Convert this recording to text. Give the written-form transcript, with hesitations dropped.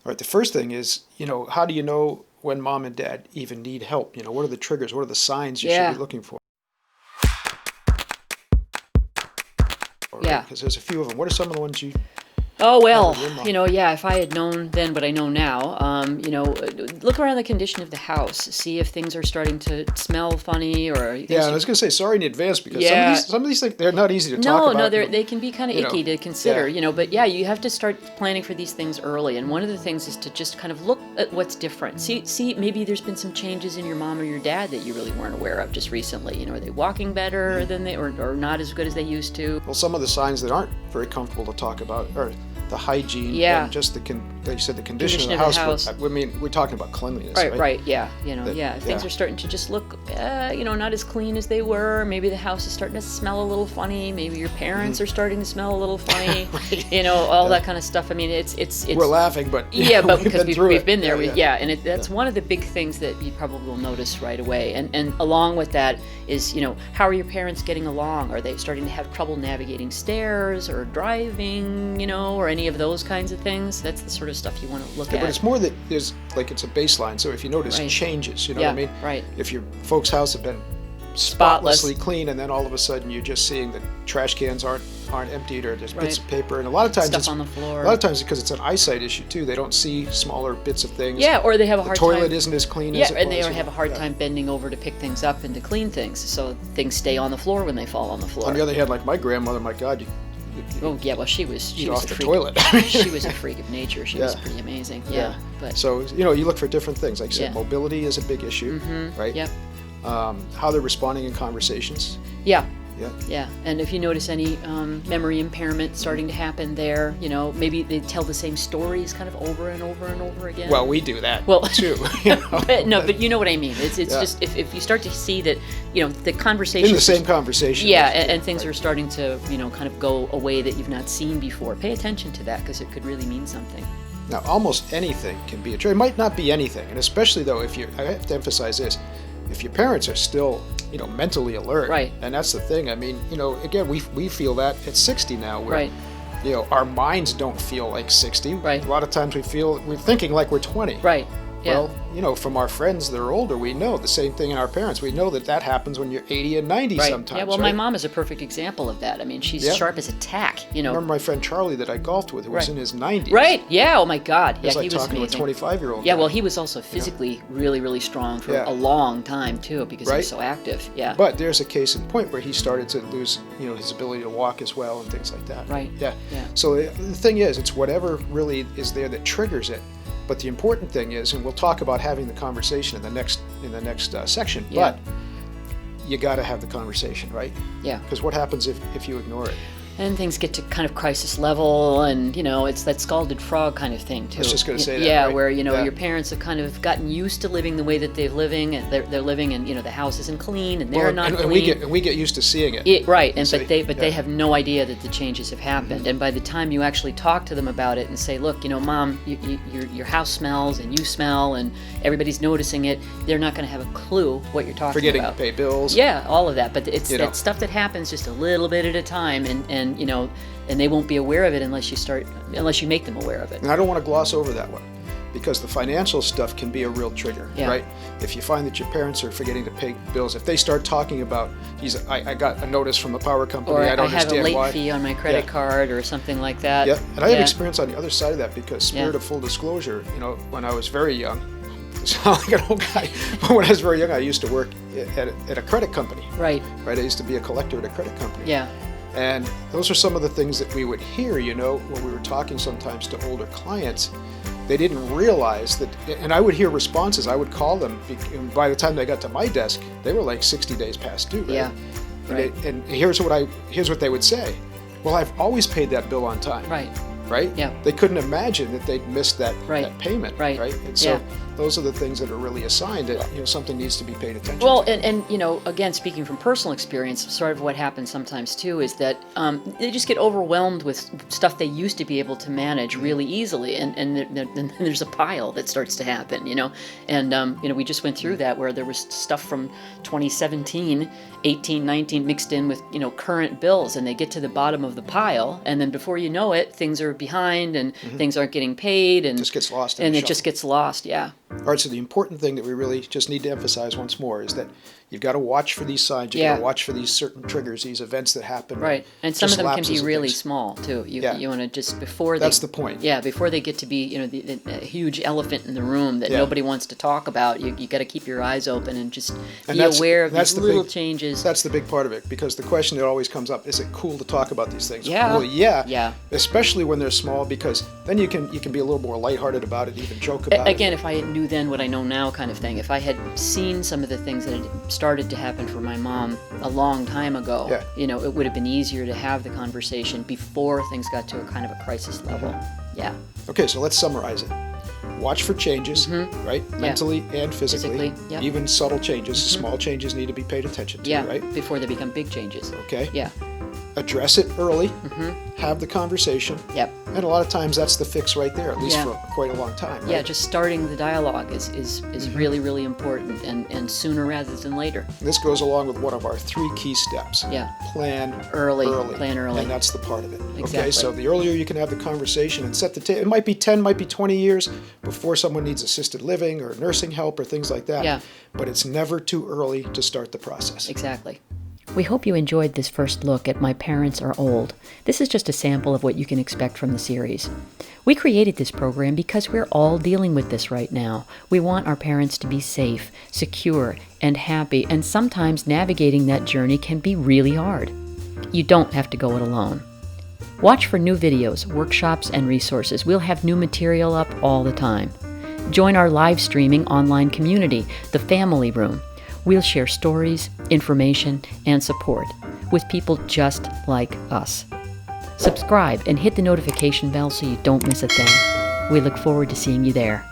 All right, the first thing is, how do you know when mom and dad even need help? What are the triggers? What are the signs you should be looking for? Yeah. Because there's a few of them. What are some of the ones you... Oh, well, if I had known then what I know now, look around the condition of the house, see if things are starting to smell funny or... Yeah, I was going to say sorry in advance because some of these things, they're not easy to talk about. No, they can be kind of icky to consider, but you have to start planning for these things early. And one of the things is to just kind of look at what's different. See, maybe there's been some changes in your mom or your dad that you really weren't aware of just recently. Are they walking better than they, or not as good as they used to? Well, some of the signs that aren't very comfortable to talk about are the hygiene and just like you said, the condition of the house. I mean, we're talking about cleanliness, right? Right, yeah. Things are starting to just look, not as clean as they were. Maybe the house is starting to smell a little funny. Maybe your parents are starting to smell a little funny. Right. All that kind of stuff. I mean, it's we're laughing, but but because we've been there. That's one of the big things that you probably will notice right away. And along with that is, how are your parents getting along? Are they starting to have trouble navigating stairs or driving, or any of those kinds of things? That's the sort of stuff you want to look at. But it's more that there's it's a baseline. So if you notice changes, what I mean? Right. If your folks' house have been spotlessly clean, and then all of a sudden you're just seeing that trash cans aren't emptied, or there's bits of paper, and a lot of times stuff on the floor. A lot of times because it's an eyesight issue too. They don't see smaller bits of things. Yeah, or they have a hard time. The toilet isn't as clean as it was. Yeah, and they have a hard time bending over to pick things up and to clean things, so things stay on the floor when they fall on the floor. On the other hand, like my grandmother, my God, she was off a the freak. toilet. She was a freak of nature. She was pretty amazing. Yeah. But so you look for different things. Like I said, mobility is a big issue, right? Yep. How they're responding in conversations. Yeah. Yeah. Yeah, and if you notice any memory impairment starting to happen there, maybe they tell the same stories kind of over and over and over again. Well, we do that too. But you know what I mean. It's just if you start to see that, the conversation in the same conversation. Yeah, and things are starting to kind of go a way that you've not seen before. Pay attention to that because it could really mean something. Now, almost anything can be a trigger. It might not be anything, and especially though I have to emphasize this. If your parents are still, mentally alert, right, and that's the thing. I mean, again, we feel that at 60 now, where, our minds don't feel like 60. Right. A lot of times we're thinking like we're 20. Right. Yeah. Well, from our friends that are older, we know the same thing in our parents. We know that happens when you're 80 and 90 sometimes. Yeah, well, my mom is a perfect example of that. I mean, she's sharp as a tack, I remember my friend Charlie that I golfed with, who was in his 90s. Right, yeah, oh my God. He was he was talking amazing. to a 25-year-old Yeah, guy. well, he was also physically really, really strong for a long time, too, because he was so active. Yeah. But there's a case in point where he started to lose, his ability to walk as well and things like that. Right. Yeah. Yeah. So the thing is, it's whatever really is there that triggers it. But the important thing is, and we'll talk about having the conversation in the next section, but you got to have the conversation, right? Yeah. Because what happens if you ignore it? And things get to kind of crisis level, and it's that scalded frog kind of thing too. I was just going to say that. Yeah, right? where your parents have kind of gotten used to living the way that they're living, and they're living, and the house isn't clean, and they're not clean. And we get used to seeing it. Right, but they have no idea that the changes have happened. Mm-hmm. And by the time you actually talk to them about it and say, look, Mom, your house smells, and you smell, and everybody's noticing it, they're not going to have a clue what you're talking about. Forgetting to pay bills. Yeah, all of that. But it's that stuff that happens just a little bit at a time, and they won't be aware of it unless you make them aware of it. And I don't want to gloss over that one, because the financial stuff can be a real trigger, right? If you find that your parents are forgetting to pay bills, if they start talking about, I got a notice from the power company, or I don't understand why. I have a late fee on my credit card or something like that. Yeah, and I have experience on the other side of that, because spirit of full disclosure, when I was very young, I sound like an old guy, but when I was very young, I used to work at a credit company. Right. Right, I used to be a collector at a credit company. Yeah. And those are some of the things that we would hear, when we were talking sometimes to older clients. They didn't realize that, and I would hear responses. I would call them, and by the time they got to my desk, they were like 60 days past due. Right? Yeah. Right. And here's what they would say. Well, I've always paid that bill on time. Right. Right? Yeah. They couldn't imagine that they'd missed that payment. Right. And so those are the things that are really assigned that something needs to be paid attention to. Well, and again, speaking from personal experience, sort of what happens sometimes too is that they just get overwhelmed with stuff they used to be able to manage really easily, and then there's a pile that starts to happen, and we just went through that, where there was stuff from 2017, 18, 19 mixed in with current bills, and they get to the bottom of the pile, and then before you know it, things are you're behind and things aren't getting paid, and Just gets lost in and the it just shuffle. gets lost. Yeah. All right, so the important thing that we really just need to emphasize once more is that you've got to watch for these signs. You've got Yeah. to watch for these certain triggers, these events that happen. Right, and some just of them can lapses be and really things. small too. You Yeah. you want to just before That's they, the point. Yeah, before they get to be the huge elephant in the room that Yeah. nobody wants to talk about. You got to keep your eyes open and just And be aware of that's these the little big- changes. That's the big part of it, because the question that always comes up, is it cool to talk about these things? Yeah. Well, yeah. Yeah. Especially when they're small, because then you can be a little more lighthearted about it, even joke about Again, it. if I knew then what I know now, kind of thing. If I had seen some of the things that had started to happen for my mom a long time ago, Yeah. it would have been easier to have the conversation before things got to a kind of a crisis level. Yeah. Okay, so let's summarize it. Watch for changes, right? Mentally and physically. Physically, yep. Even subtle changes, small changes need to be paid attention to, Yeah. right? Before they become big changes. Okay. Yeah. Address it early, have the conversation, Yep. and a lot of times that's the fix right there, at least Yeah. for quite a long time, right? Yeah, just starting the dialogue is really, really important, and sooner rather than later. This goes along with one of our 3 key steps. Yeah. Plan Early. Plan early. And that's the part of it. Okay, Exactly. so the earlier you can have the conversation and set the table, it might be 10, might be 20 years before someone needs assisted living or nursing help or things like that. Yeah. But it's never too early to start the process. Exactly. We hope you enjoyed this first look at My Parents Are Old. This is just a sample of what you can expect from the series. We created this program because we're all dealing with this right now. We want our parents to be safe, secure, and happy, and sometimes navigating that journey can be really hard. You don't have to go it alone. Watch for new videos, workshops, and resources. We'll have new material up all the time. Join our live streaming online community, The Family Room. We'll share stories, information, and support with people just like us. Subscribe and hit the notification bell so you don't miss a thing. We look forward to seeing you there.